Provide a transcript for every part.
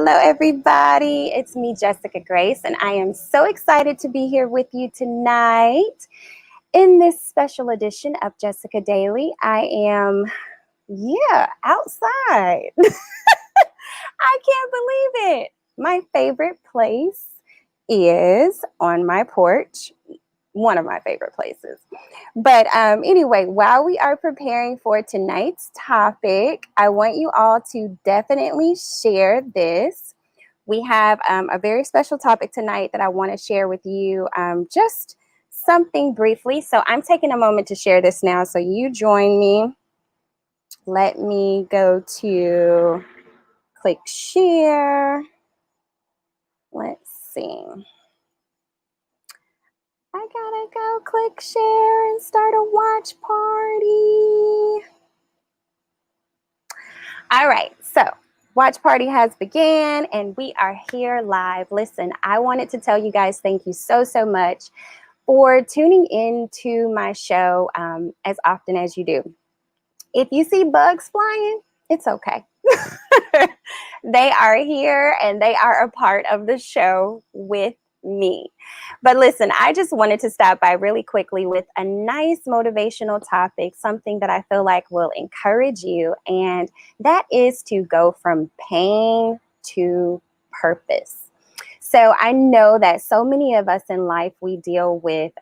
Hello, everybody. It's me, Jessica Grace, and I am so excited to be here with you tonight in this special edition of Jessica Daily. I am, outside. I can't believe it. My favorite place is on my porch, one of my favorite places. But anyway, while we are preparing for tonight's topic, I want you all to definitely share this. We have a very special topic tonight that I want to share with you, just something briefly. So I'm taking a moment to share this now. So you join me. Let me go to click share. Let's see. I gotta go click share and start a watch party. All right, so watch party has began and we are here live. Listen, I wanted to tell you guys thank you so much for tuning in to my show as often as you do. If you see bugs flying, it's okay. They are here and they are a part of the show with me. But listen, I just wanted to stop by really quickly with a nice motivational topic, something that I feel like will encourage you, and that is to go from pain to purpose. So I know that so many of us in life, we deal with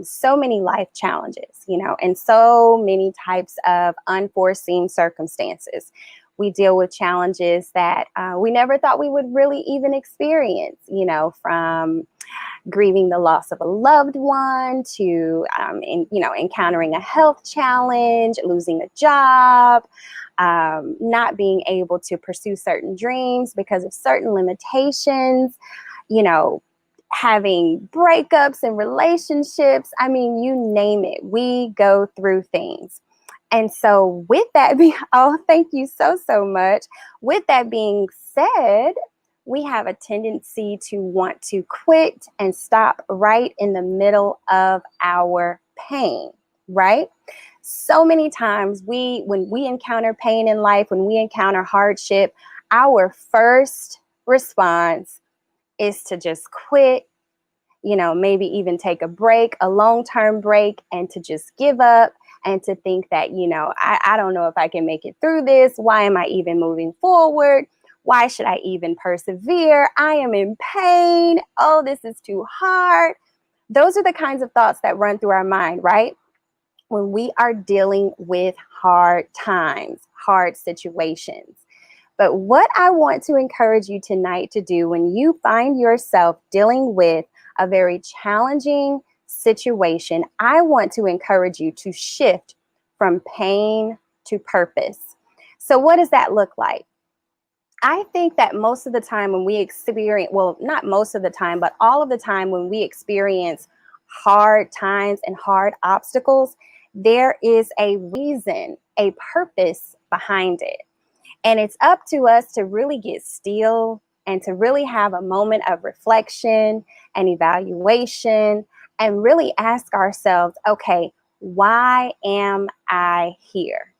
so many life challenges, and so many types of unforeseen circumstances. We deal with challenges that we never thought we would really even experience, from grieving the loss of a loved one to, encountering a health challenge, losing a job, not being able to pursue certain dreams because of certain limitations, having breakups and relationships. I mean, you name it. We go through things. And so with that being, thank you so much. With that being said, we have a tendency to want to quit and stop right in the middle of our pain, right? So many times when we encounter pain in life, when we encounter hardship, our first response is to just quit, maybe even take a break, a long-term break, and to just give up and to think that, I don't know if I can make it through this. Why am I even moving forward? Why should I even persevere? I am in pain. Oh, this is too hard. Those are the kinds of thoughts that run through our mind, right? When we are dealing with hard times, hard situations. But what I want to encourage you tonight to do when you find yourself dealing with a very challenging situation, I want to encourage you to shift from pain to purpose. So what does that look like? I think that most of the time when we experience, well, not most of the time, but all of the time when we experience hard times and hard obstacles, there is a reason, a purpose behind it. And it's up to us to really get still and to really have a moment of reflection and evaluation and really ask ourselves, okay, why am I here?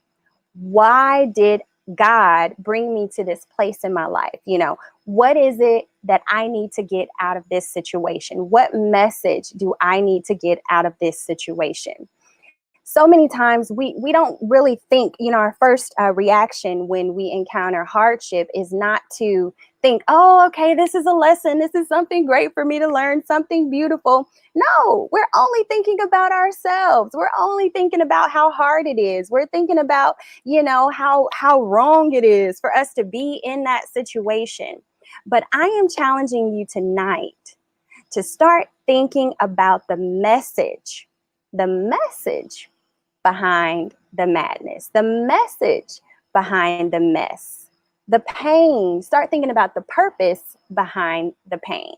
Why did God bring me to this place in my life? What is it that I need to get out of this situation? What message do I need to get out of this situation? So many times we don't really think, our first reaction when we encounter hardship is not to think, oh, okay, this is a lesson. This is something great for me to learn, something beautiful. No, we're only thinking about ourselves. We're only thinking about how hard it is. We're thinking about, how wrong it is for us to be in that situation. But I am challenging you tonight to start thinking about the message behind the madness, the message behind the mess, the pain. Start thinking about the purpose behind the pain.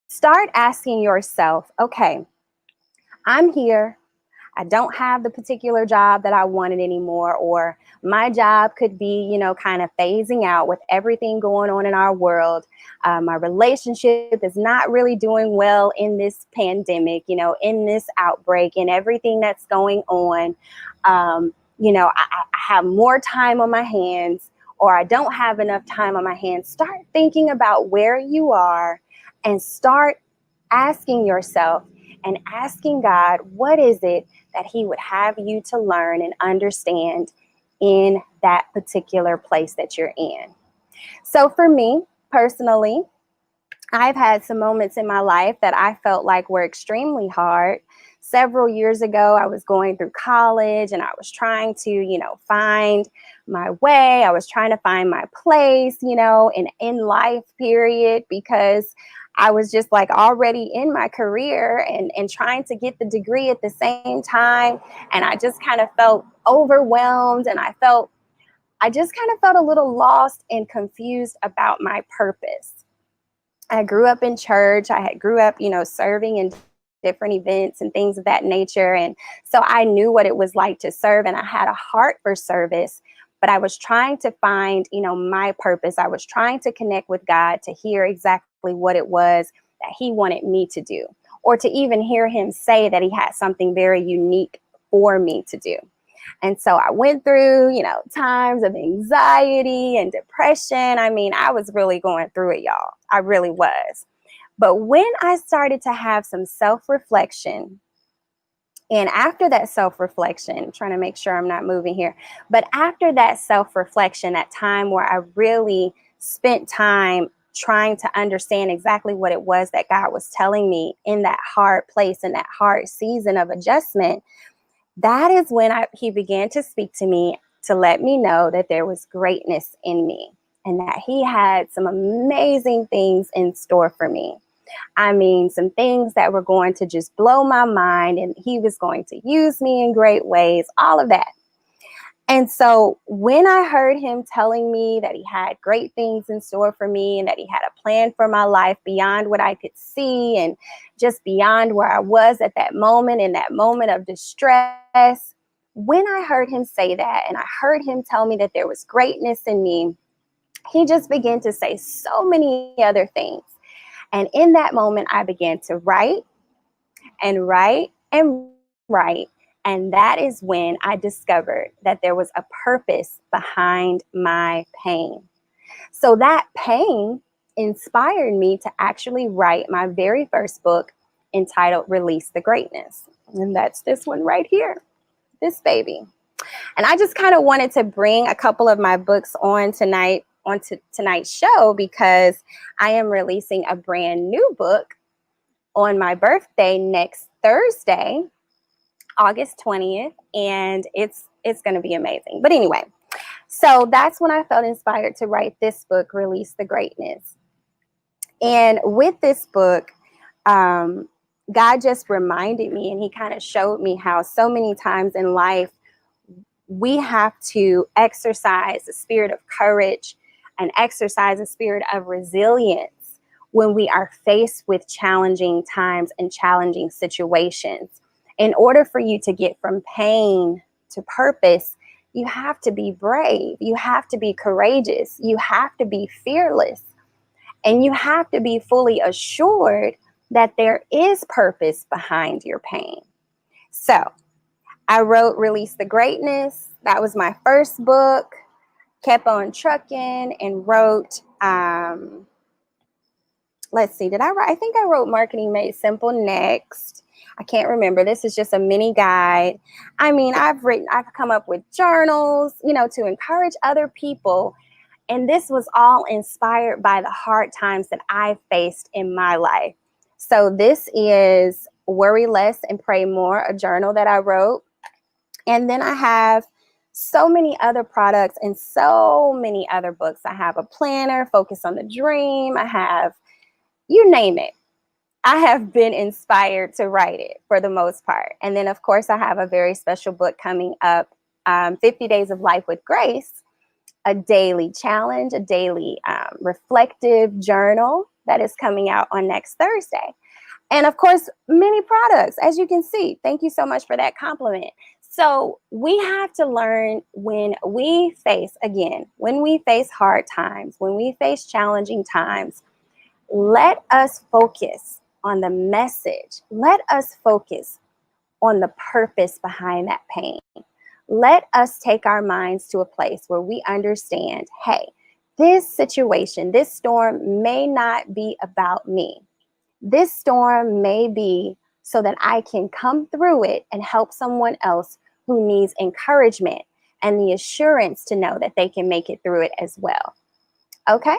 Start asking yourself, okay, I'm here. I don't have the particular job that I wanted anymore, or my job could be, kind of phasing out with everything going on in our world. My relationship is not really doing well in this pandemic, in this outbreak and everything that's going on. I have more time on my hands. or I don't have enough time on my hands, start thinking about where you are and start asking yourself and asking God, what is it that He would have you to learn and understand in that particular place that you're in? So for me personally, I've had some moments in my life that I felt like were extremely hard. Several years ago, I was going through college and I was trying to, find my way. I was trying to find my place, in life, period, because I was just like already in my career and trying to get the degree at the same time. And I just kind of felt overwhelmed and I just kind of felt a little lost and confused about my purpose. I grew up in church. I had grew up, serving in different events and things of that nature. And so I knew what it was like to serve and I had a heart for service, but I was trying to find, my purpose. I was trying to connect with God to hear exactly what it was that He wanted me to do, or to even hear Him say that He had something very unique for me to do. And so I went through, times of anxiety and depression. I mean, I was really going through it, y'all. I really was. But when I started to have some self-reflection, and after that self-reflection, trying to make sure I'm not moving here, but after that self-reflection, that time where I really spent time trying to understand exactly what it was that God was telling me in that hard place, in that hard season of adjustment, that is when He began to speak to me to let me know that there was greatness in me and that He had some amazing things in store for me. I mean, some things that were going to just blow my mind, and He was going to use me in great ways, all of that. And so when I heard Him telling me that He had great things in store for me and that He had a plan for my life beyond what I could see and just beyond where I was at that moment, in that moment of distress, when I heard Him say that and I heard Him tell me that there was greatness in me, He just began to say so many other things. And in that moment, I began to write and write and write. And that is when I discovered that there was a purpose behind my pain. So that pain inspired me to actually write my very first book entitled Release the Greatness. And that's this one right here, this baby. And I just kind of wanted to bring a couple of my books onto tonight's show because I am releasing a brand new book on my birthday next Thursday, August 20th, and it's going to be amazing. But anyway, so that's when I felt inspired to write this book, Release the Greatness. And with this book, God just reminded me, and He kind of showed me how so many times in life we have to exercise the spirit of courage and exercise a spirit of resilience when we are faced with challenging times and challenging situations. In order for you to get from pain to purpose, you have to be brave. You have to be courageous. You have to be fearless. And you have to be fully assured that there is purpose behind your pain. So I wrote Release the Greatness. That was my first book. Kept on trucking and wrote, let's see, did I write? I think I wrote Marketing Made Simple next. I can't remember. This is just a mini guide. I mean, I've come up with journals, to encourage other people. And this was all inspired by the hard times that I faced in my life. So this is Worry Less and Pray More, a journal that I wrote. And then I have so many other products and so many other books. I have a planner, Focus on the Dream. I have, you name it. I have been inspired to write it for the most part. And then, of course, I have a very special book coming up, 50 Days of Life with Grace, a daily challenge, a daily reflective journal that is coming out on next Thursday. And, of course, many products, as you can see. Thank you so much for that compliment. So we have to learn when we face hard times, when we face challenging times, let us focus on the message. Let us focus on the purpose behind that pain. Let us take our minds to a place where we understand, hey, this situation, this storm may not be about me. This storm may be so that I can come through it and help someone else who needs encouragement and the assurance to know that they can make it through it as well. Okay?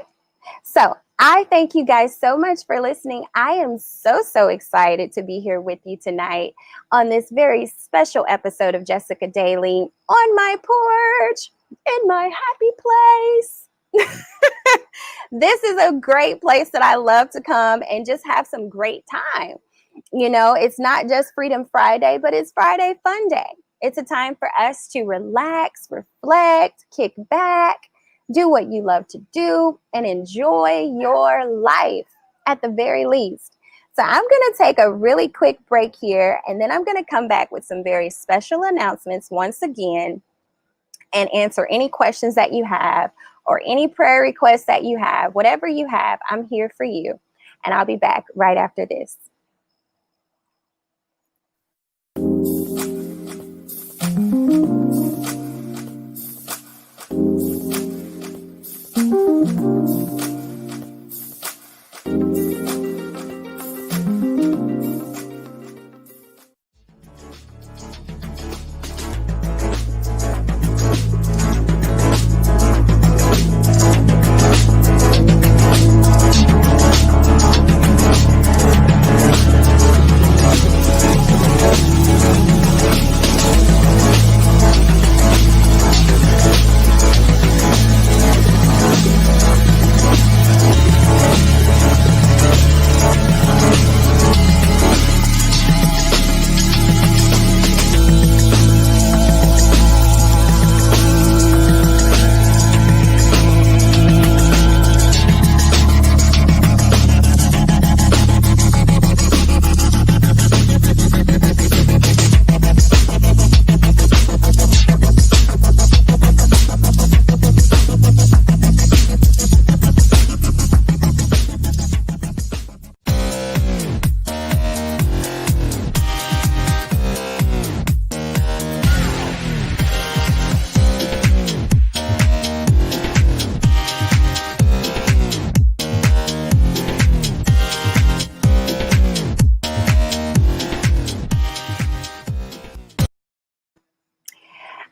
So I thank you guys so much for listening. I am so excited to be here with you tonight on this very special episode of Jessica Daily on my porch in my happy place. This is a great place that I love to come and just have some great time. You know, it's not just Freedom Friday, but it's Friday Fun Day. It's a time for us to relax, reflect, kick back, do what you love to do, and enjoy your life at the very least. So I'm going to take a really quick break here, and then I'm going to come back with some very special announcements once again and answer any questions that you have or any prayer requests that you have. Whatever you have, I'm here for you. And I'll be back right after this.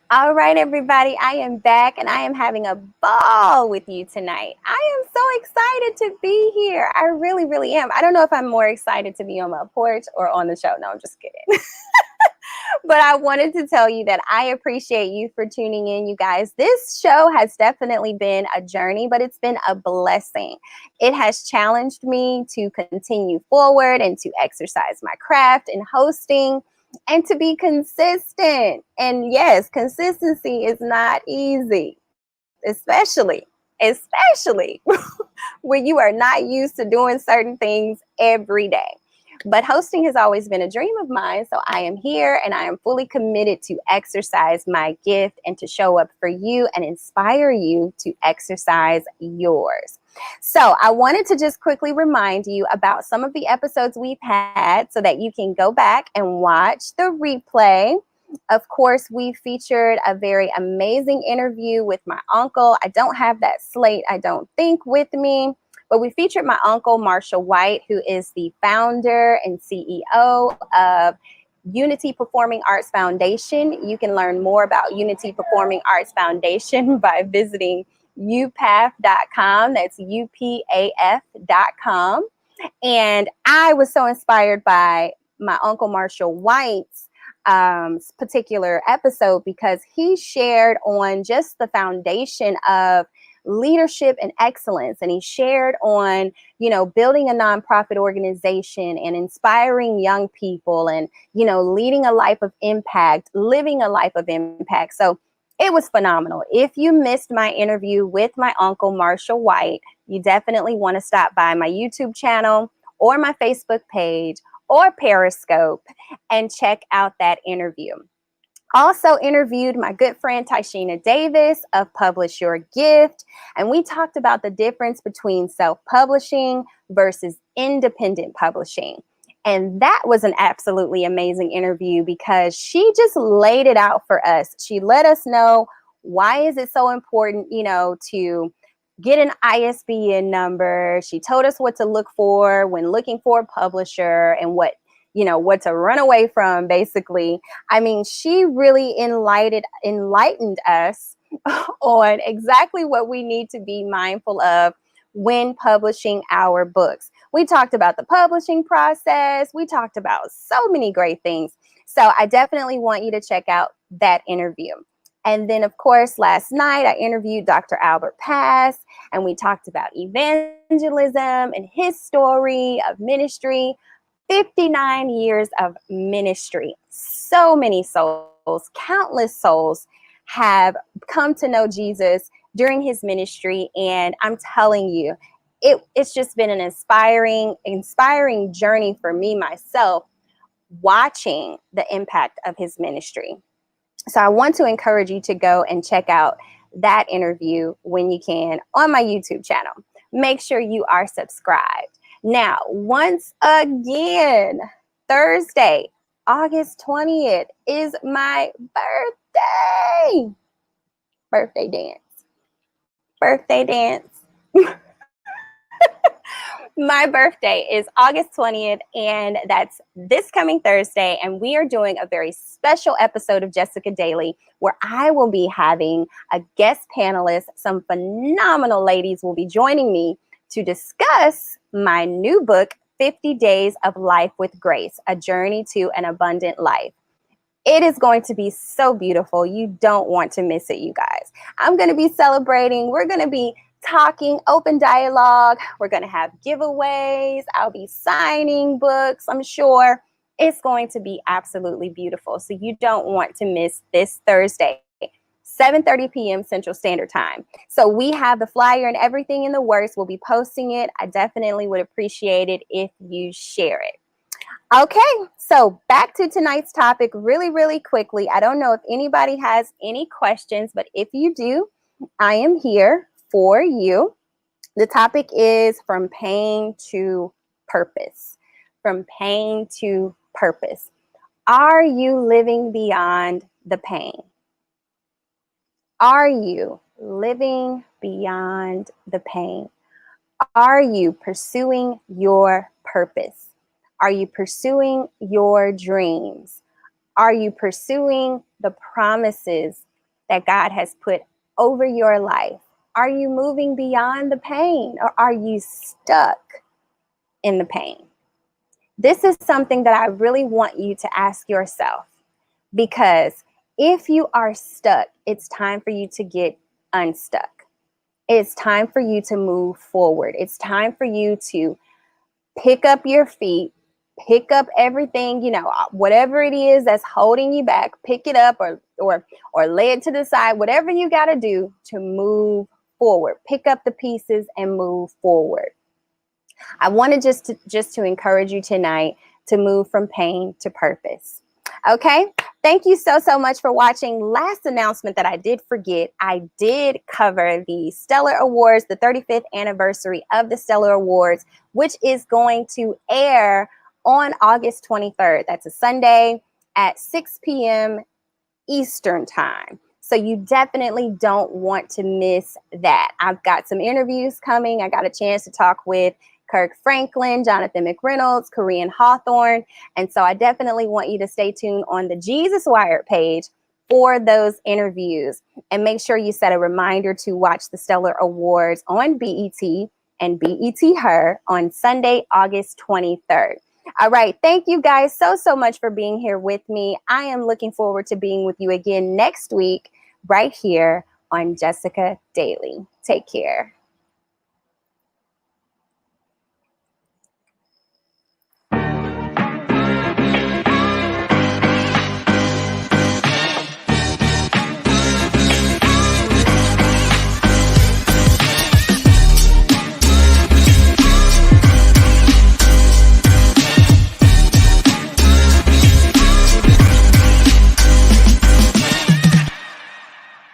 All right, everybody, I am back and I am having a ball with you tonight. I am so excited to be here. I really am. I don't know if I'm more excited to be on my porch or on the show. No, I'm just kidding. But I wanted to tell you that I appreciate you for tuning in, you guys. This show has definitely been a journey, but it's been a blessing. It has challenged me to continue forward and to exercise my craft in hosting and to be consistent. And yes, consistency is not easy, especially when you are not used to doing certain things every day. But hosting has always been a dream of mine, so I am here and I am fully committed to exercise my gift and to show up for you and inspire you to exercise yours. So I wanted to just quickly remind you about some of the episodes we've had so that you can go back and watch the replay. Of course, we featured a very amazing interview with my uncle. I don't have that slate, I don't think, with me. But we featured my uncle, Marshall White, who is the founder and CEO of Unity Performing Arts Foundation. You can learn more about Unity Performing Arts Foundation by visiting upaf.com. That's upaf.com. And I was so inspired by my uncle, Marshall White's particular episode because he shared on just the foundation of leadership and excellence. And he shared on, building a nonprofit organization and inspiring young people and, leading a life of impact, living a life of impact. So it was phenomenal. If you missed my interview with my uncle, Marshall White, you definitely want to stop by my YouTube channel or my Facebook page or Periscope and check out that interview. Also interviewed my good friend Tyshina Davis of Publish Your Gift, and we talked about the difference between self-publishing versus independent publishing. And that was an absolutely amazing interview because she just laid it out for us. She let us know why is it so important, to get an ISBN number. She told us what to look for when looking for a publisher and what to run away from, basically. I mean, she really enlightened us on exactly what we need to be mindful of when publishing our books. We talked about the publishing process. We talked about so many great things. So I definitely want you to check out that interview. And then, of course, last night I interviewed Dr. Albert Pass, and we talked about evangelism and his story of ministry. 59 years of ministry. So many souls, countless souls have come to know Jesus during his ministry. And I'm telling you, it's just been an inspiring journey for me myself, watching the impact of his ministry. So I want to encourage you to go and check out that interview when you can on my YouTube channel. Make sure you are subscribed. Now, once again, Thursday, August 20th is my birthday. Birthday dance. Birthday dance. My birthday is August 20th, and that's this coming Thursday. And we are doing a very special episode of Jessica Daily where I will be having a guest panelist. Some phenomenal ladies will be joining me to discuss my new book, 50 Days of Life with Grace, A Journey to an Abundant Life. It is going to be so beautiful. You don't want to miss it, you guys. I'm going to be celebrating. We're going to be talking, open dialogue. We're going to have giveaways. I'll be signing books, I'm sure. It's going to be absolutely beautiful. So you don't want to miss this Thursday, 7:30 p.m. Central Standard Time. So we have the flyer and everything in the works. We'll be posting it. I definitely would appreciate it if you share it. Okay, so back to tonight's topic really, really quickly. I don't know if anybody has any questions, but if you do, I am here for you. The topic is from pain to purpose. From pain to purpose. Are you living beyond the pain? Are you living beyond the pain? Are you pursuing your purpose? Are you pursuing your dreams? Are you pursuing the promises that God has put over your life? Are you moving beyond the pain, or are you stuck in the pain? This is something that I really want you to ask yourself, because if you are stuck, it's time for you to get unstuck. It's time for you to move forward. It's time for you to pick up your feet, pick up everything, whatever it is that's holding you back, pick it up or lay it to the side, whatever you got to do to move forward. Pick up the pieces and move forward. I wanted just to encourage you tonight to move from pain to purpose. Okay, thank you so much for watching. Last announcement that I did forget, I did cover the Stellar Awards, the 35th anniversary of the Stellar Awards, which is going to air on August 23rd. That's a Sunday at 6 p.m. Eastern time. So you definitely don't want to miss that. I've got some interviews coming. I got a chance to talk with Kirk Franklin, Jonathan McReynolds, Korean Hawthorne. And so I definitely want you to stay tuned on the Jesus Wired page for those interviews. And make sure you set a reminder to watch the Stellar Awards on BET and BET Her on Sunday, August 23rd. All right. Thank you guys so much for being here with me. I am looking forward to being with you again next week right here on Jessica Daily. Take care.